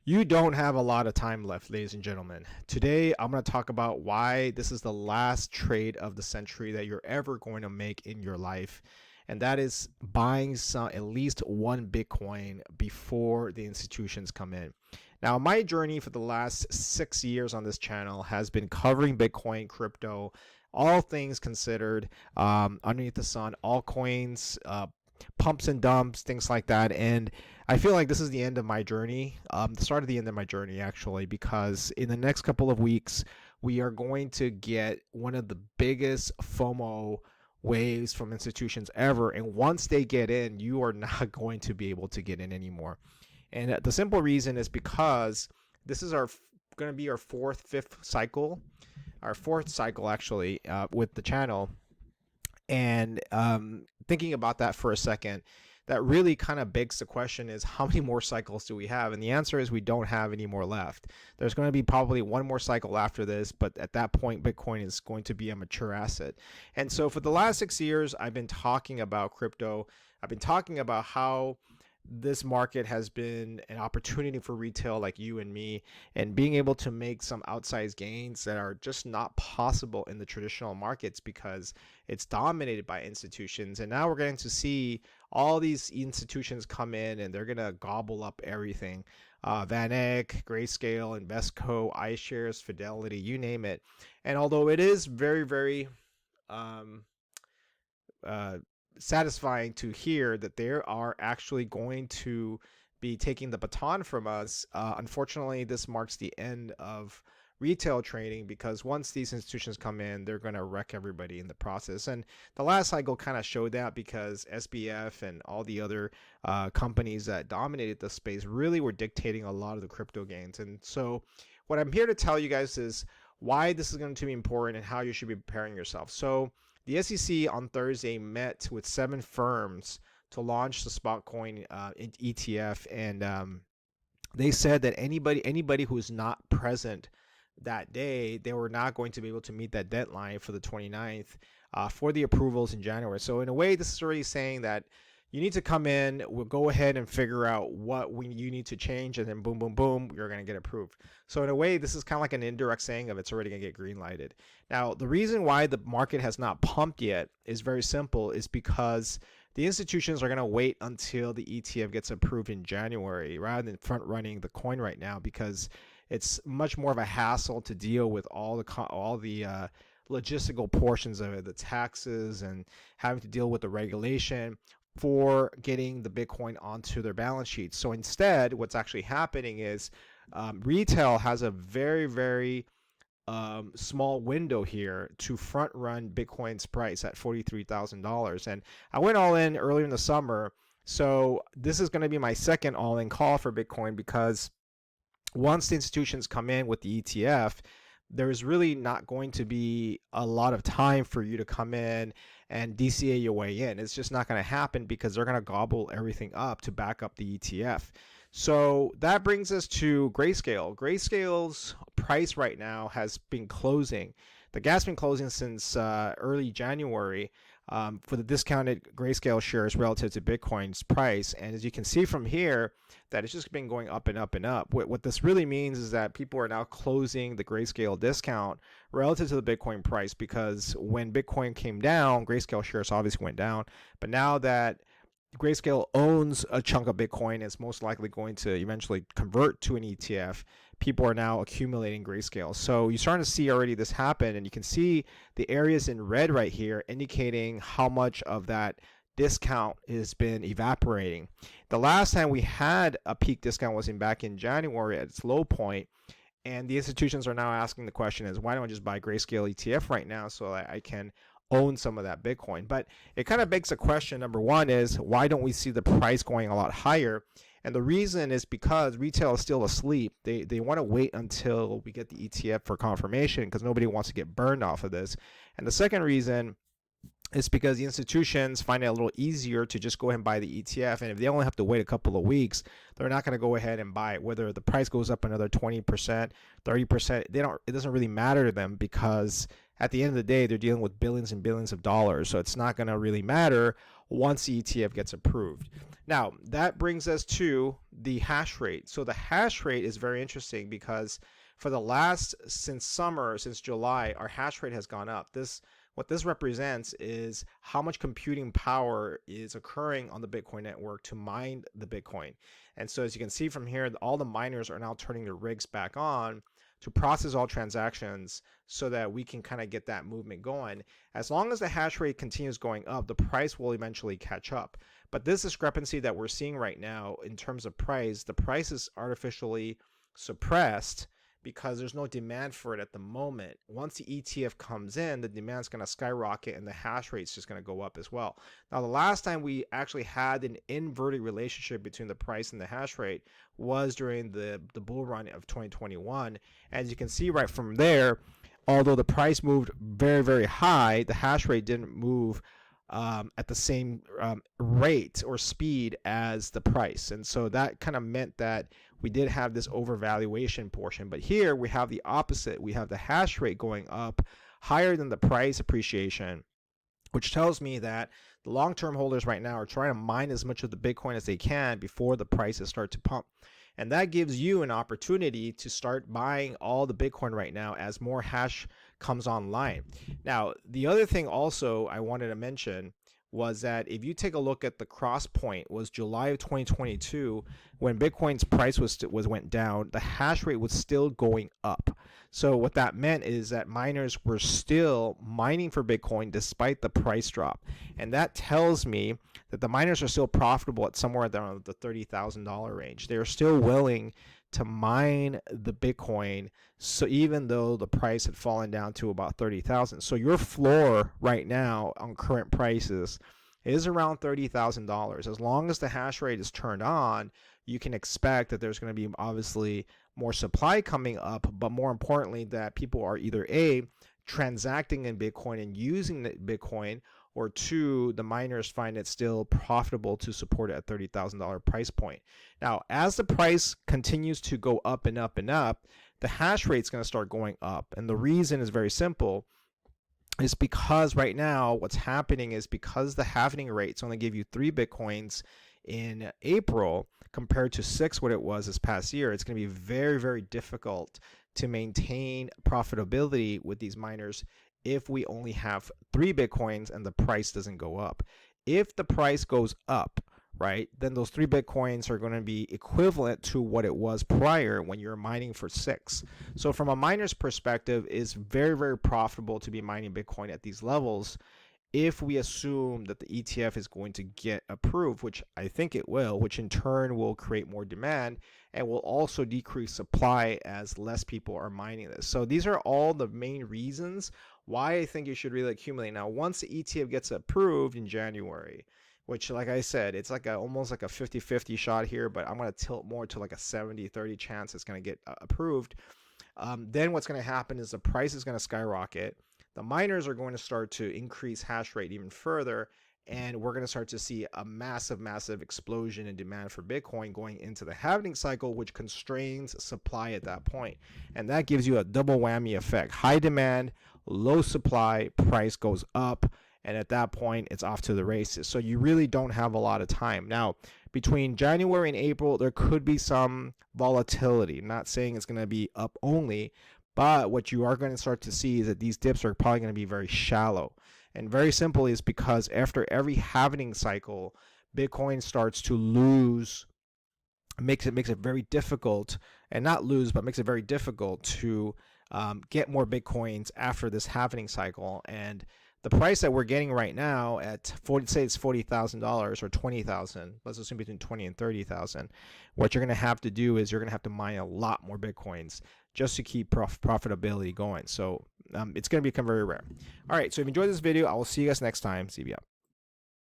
You don't have a lot of time left, ladies and gentlemen. Today, I'm going to talk about why this is the last trade of the century that you're ever going to make in your life. And that is buying at least one Bitcoin before the institutions come in. Now, my journey for the last 6 years on this channel has been covering Bitcoin, crypto, all things considered, underneath the sun, all coins, pumps and dumps, things like that. And I feel like this is the end of my journey, the start of the end of my journey, actually, because in the next couple of weeks, we are going to get one of the biggest FOMO waves from institutions ever. And once they get in, you are not going to be able to get in anymore. And the simple reason is because this is going to be our fourth cycle actually, with the channel. And thinking about that for a second, that really kind of begs the question is, how many more cycles do we have? And the answer is we don't have any more left. There's going to be probably one more cycle after this, but at that point, Bitcoin is going to be a mature asset. And so for the last 6 years, I've been talking about crypto. I've been talking about how this market has been an opportunity for retail like you and me, and being able to make some outsized gains that are just not possible in the traditional markets because it's dominated by institutions. And now we're going to see all these institutions come in and they're going to gobble up everything. Van Eck, Grayscale, Invesco, iShares, Fidelity, you name it. And although it is very, very satisfying to hear that they are actually going to be taking the baton from us, unfortunately, this marks the end of retail trading, because once these institutions come in, they're going to wreck everybody in the process. And the last cycle kind of showed that, because SBF and all the other companies that dominated the space really were dictating a lot of the crypto gains. And so what I'm here to tell you guys is why this is going to be important and how you should be preparing yourself. So the SEC on Thursday met with 7 firms to launch the spot coin ETF, and they said that anybody who is not present that day, they were not going to be able to meet that deadline for the 29th for the approvals in January. So in a way, this is already saying that you need to come in, we'll go ahead and figure out what you need to change, and then boom, boom, boom, you're going to get approved. So in a way, this is kind of like an indirect saying of it's already going to get green lighted. Now, the reason why the market has not pumped yet is very simple, is because the institutions are going to wait until the ETF gets approved in January rather than front running the coin right now, because it's much more of a hassle to deal with all the logistical portions of it, the taxes, and having to deal with the regulation for getting the Bitcoin onto their balance sheet. So instead, what's actually happening is retail has a very, very small window here to front run Bitcoin's price at $43,000. And I went all in earlier in the summer. So this is going to be my second all in call for Bitcoin, because once the institutions come in with the ETF, there's really not going to be a lot of time for you to come in and DCA your way in. It's just not going to happen, because they're going to gobble everything up to back up the ETF. So that brings us to Grayscale. Grayscale's price right now has been closing. The gap's been closing since early January for the discounted Grayscale shares relative to Bitcoin's price. And as you can see from here, that it's just been going up and up and up. What this really means is that people are now closing the Grayscale discount relative to the Bitcoin price, because when Bitcoin came down, Grayscale shares obviously went down. But now that Grayscale owns a chunk of Bitcoin, it's most likely going to eventually convert to an ETF. People are now accumulating Grayscale. So you're starting to see already this happen, and you can see the areas in red right here indicating how much of that discount has been evaporating. The last time we had a peak discount was back in January at its low point, and the institutions are now asking the question is, why don't I just buy Grayscale ETF right now so that I can own some of that Bitcoin? But it kind of begs the question, number one, is why don't we see the price going a lot higher? And the reason is because retail is still asleep. They want to wait until we get the ETF for confirmation, because nobody wants to get burned off of this. And the second reason is because the institutions find it a little easier to just go ahead and buy the ETF. And if they only have to wait a couple of weeks, they're not going to go ahead and buy it. Whether the price goes up another 20%, 30%, it doesn't really matter to them, because at the end of the day, they're dealing with billions and billions of dollars. So it's not going to really matter once the ETF gets approved. Now, that brings us to the hash rate. So the hash rate is very interesting because for the last, since July, our hash rate has gone up. What this represents is how much computing power is occurring on the Bitcoin network to mine the Bitcoin. And so as you can see from here, all the miners are now turning their rigs back on to process all transactions so that we can kind of get that movement going. As long as the hash rate continues going up, the price will eventually catch up. But this discrepancy that we're seeing right now in terms of price, the price is artificially suppressed because there's no demand for it at the moment. Once the ETF comes in, the demand's going to skyrocket and the hash rate's just going to go up as well. Now, the last time we actually had an inverted relationship between the price and the hash rate was during the bull run of 2021. As you can see right from there, although the price moved very, very high, the hash rate didn't move at the same rate or speed as the price. And so that kind of meant that we did have this overvaluation portion. But here we have the opposite. We have the hash rate going up higher than the price appreciation, which tells me that the long-term holders right now are trying to mine as much of the Bitcoin as they can before the prices start to pump. And that gives you an opportunity to start buying all the Bitcoin right now as more hash comes online. Now, the other thing also I wanted to mention was that if you take a look at the cross point, was July of 2022 when Bitcoin's price went down, the hash rate was still going up. So what that meant is that miners were still mining for Bitcoin despite the price drop. And that tells me that the miners are still profitable at somewhere around the $30,000 range. They're still willing to mine the Bitcoin, so even though the price had fallen down to about 30,000. So your floor right now on current prices is around $30,000. As long as the hash rate is turned on, you can expect that there's going to be obviously more supply coming up, but more importantly that people are either A, transacting in Bitcoin and using the Bitcoin, or two, the miners find it still profitable to support it at $30,000 price point. Now, as the price continues to go up and up and up, the hash rate is going to start going up. And the reason is very simple. Is because right now what's happening is because the halving rates only give you 3 Bitcoins in April compared to 6 what it was this past year, it's going to be very, very difficult to maintain profitability with these miners if we only have 3 Bitcoins and the price doesn't go up. If the price goes up, right, then those 3 Bitcoins are going to be equivalent to what it was prior when you're mining for 6. So from a miner's perspective, it's very, very profitable to be mining Bitcoin at these levels if we assume that the ETF is going to get approved, which I think it will, which in turn will create more demand and will also decrease supply as less people are mining this. So these are all the main reasons why I think you should really accumulate. Now, once the ETF gets approved in January, which, like I said, it's like almost like a 50-50 shot here, but I'm going to tilt more to like a 70-30 chance it's going to get approved. Then what's going to happen is the price is going to skyrocket. The miners are going to start to increase hash rate even further, and we're going to start to see a massive, massive explosion in demand for Bitcoin going into the halving cycle, which constrains supply at that point. And that gives you a double whammy effect. High demand, low supply, price goes up, and at that point, it's off to the races. So you really don't have a lot of time. Now, between January and April, there could be some volatility. I'm not saying it's going to be up only, but what you are going to start to see is that these dips are probably going to be very shallow. And very simply is because after every halving cycle, Bitcoin starts to lose, makes it very difficult, and not lose, but makes it very difficult to get more Bitcoins after this halving cycle. And the price that we're getting right now at say it's $40,000 or $20,000, let's assume between 20 and 30,000. What you're going to have to do is you're going to have to mine a lot more Bitcoins just to keep profitability going. So it's going to become very rare. All right, so if you enjoyed this video, I will see you guys next time. CB out.